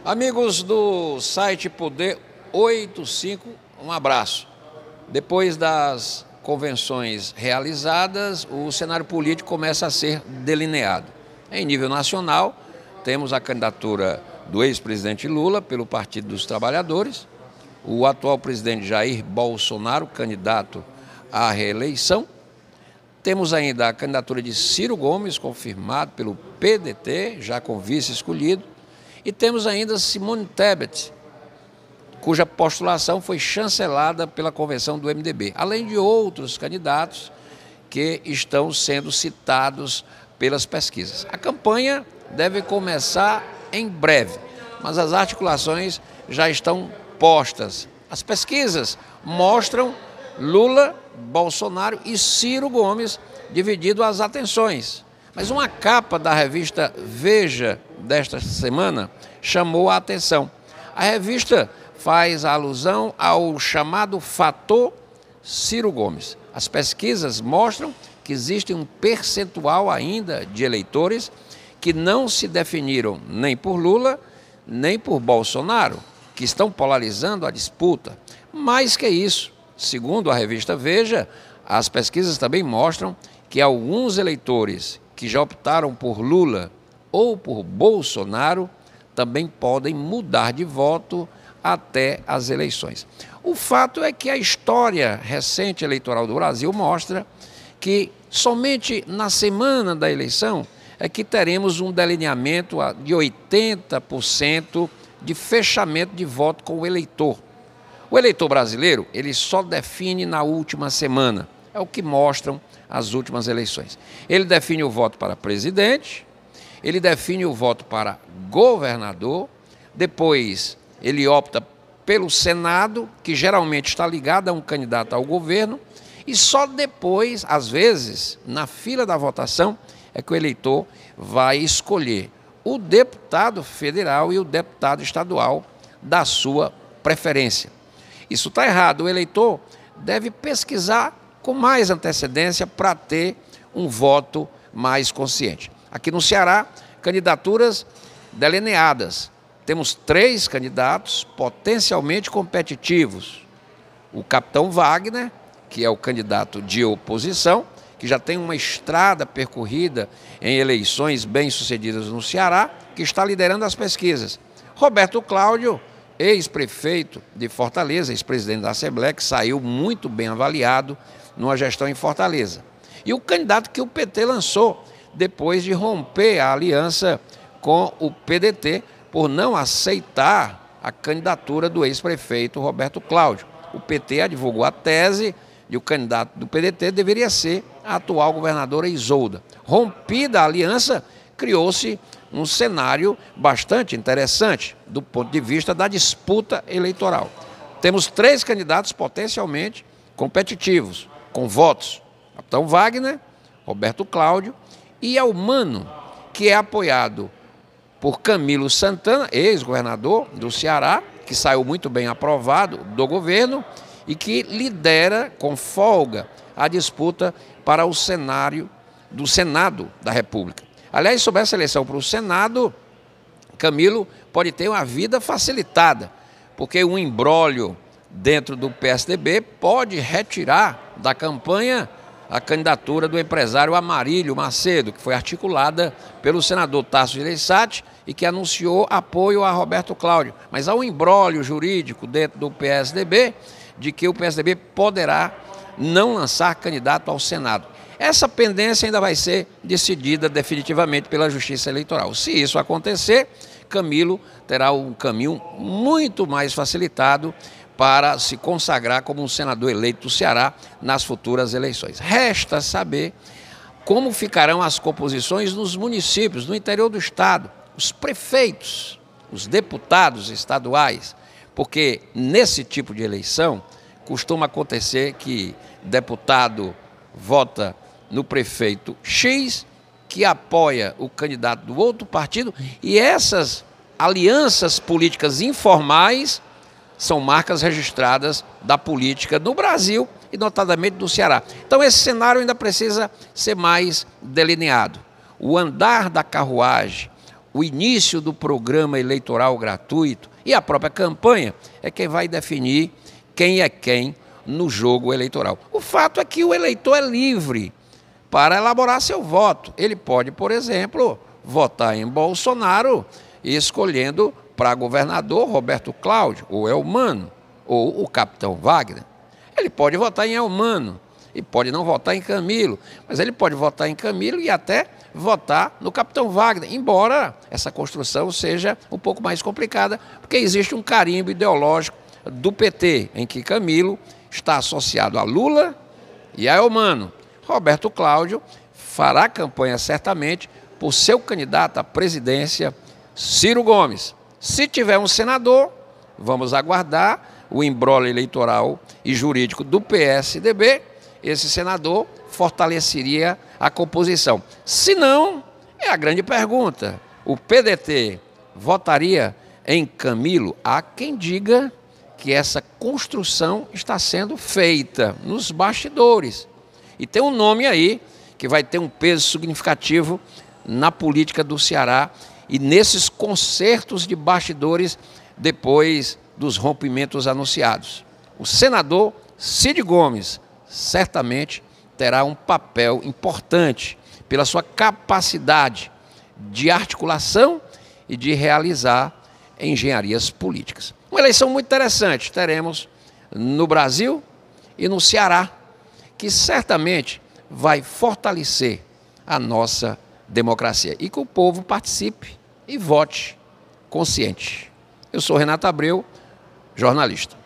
Amigos do site Poder 85, um abraço. Depois das convenções realizadas, o cenário político começa a ser delineado. Em nível nacional, temos a candidatura do ex-presidente Lula pelo Partido dos Trabalhadores, o atual presidente Jair Bolsonaro, candidato à reeleição. Temos ainda a candidatura de Ciro Gomes, confirmado pelo PDT, já com vice escolhido. E temos ainda Simone Tebet, cuja postulação foi chancelada pela convenção do MDB, além de outros candidatos que estão sendo citados pelas pesquisas. A campanha deve começar em breve, mas as articulações já estão postas. As pesquisas mostram Lula, Bolsonaro e Ciro Gomes dividindo as atenções. Mas uma capa da revista Veja desta semana chamou a atenção. A revista faz alusão ao chamado fator Ciro Gomes. As pesquisas mostram que existe um percentual ainda de eleitores que não se definiram nem por Lula, nem por Bolsonaro, que estão polarizando a disputa. Mais que isso, segundo a revista Veja, as pesquisas também mostram que alguns eleitores que já optaram por Lula ou por Bolsonaro também podem mudar de voto até as eleições. O fato é que a história recente eleitoral do Brasil mostra que somente na semana da eleição é que teremos um delineamento de 80% de fechamento de voto com o eleitor. O eleitor brasileiro, ele só define na última semana, é o que mostram as últimas eleições. Ele define o voto para presidente, ele define o voto para governador, depois ele opta pelo Senado, que geralmente está ligado a um candidato ao governo, e só depois, às vezes, na fila da votação, é que o eleitor vai escolher o deputado federal e o deputado estadual da sua preferência. Isso está errado. O eleitor deve pesquisar com mais antecedência para ter um voto mais consciente. Aqui no Ceará, candidaturas delineadas. Temos 3 candidatos potencialmente competitivos. O capitão Wagner, que é o candidato de oposição, que já tem uma estrada percorrida em eleições bem-sucedidas no Ceará, que está liderando as pesquisas. Roberto Cláudio, ex-prefeito de Fortaleza, ex-presidente da Assembleia, que saiu muito bem avaliado numa gestão em Fortaleza. E o candidato que o PT lançou depois de romper a aliança com o PDT por não aceitar a candidatura do ex-prefeito Roberto Cláudio. O PT divulgou a tese de o candidato do PDT deveria ser a atual governadora Isolda. Rompida a aliança, criou-se um cenário bastante interessante do ponto de vista da disputa eleitoral. Temos 3 candidatos potencialmente competitivos, com votos. Capitão Wagner, Roberto Cláudio e Elmano, que é apoiado por Camilo Santana, ex-governador do Ceará, que saiu muito bem aprovado do governo e que lidera com folga a disputa para o cenário do Senado da República. Aliás, sobre essa eleição para o Senado, Camilo pode ter uma vida facilitada, porque um imbróglio dentro do PSDB pode retirar da campanha a candidatura do empresário Amarílio Macedo, que foi articulada pelo senador Tasso Gereissati e que anunciou apoio a Roberto Cláudio. Mas há um imbróglio jurídico dentro do PSDB de que o PSDB poderá não lançar candidato ao Senado. Essa pendência ainda vai ser decidida definitivamente pela Justiça Eleitoral. Se isso acontecer, Camilo terá um caminho muito mais facilitado para se consagrar como um senador eleito do Ceará nas futuras eleições. Resta saber como ficarão as composições nos municípios, no interior do estado, os prefeitos, os deputados estaduais, porque nesse tipo de eleição costuma acontecer que deputado vota no prefeito X, que apoia o candidato do outro partido, e essas alianças políticas informais são marcas registradas da política no Brasil e notadamente do Ceará. Então esse cenário ainda precisa ser mais delineado. O andar da carruagem, o início do programa eleitoral gratuito e a própria campanha é quem vai definir quem é quem no jogo eleitoral. O fato é que o eleitor é livre para elaborar seu voto. Ele pode, por exemplo, votar em Bolsonaro escolhendo para governador Roberto Cláudio, ou Elmano, ou o capitão Wagner. Ele pode votar em Elmano e pode não votar em Camilo, mas ele pode votar em Camilo e até votar no capitão Wagner, embora essa construção seja um pouco mais complicada, porque existe um carimbo ideológico do PT, em que Camilo está associado a Lula e a Elmano. Roberto Cláudio fará campanha certamente por seu candidato à presidência, Ciro Gomes. Se tiver um senador, vamos aguardar o imbróglio eleitoral e jurídico do PSDB, esse senador fortaleceria a composição. Se não, é a grande pergunta, o PDT votaria em Camilo? Há quem diga que essa construção está sendo feita nos bastidores. E tem um nome aí que vai ter um peso significativo na política do Ceará e nesses concertos de bastidores depois dos rompimentos anunciados. O senador Cid Gomes certamente terá um papel importante pela sua capacidade de articulação e de realizar engenharias políticas. Uma eleição muito interessante teremos no Brasil e no Ceará, que certamente vai fortalecer a nossa democracia e que o povo participe e vote consciente. Eu sou Renato Abreu, jornalista.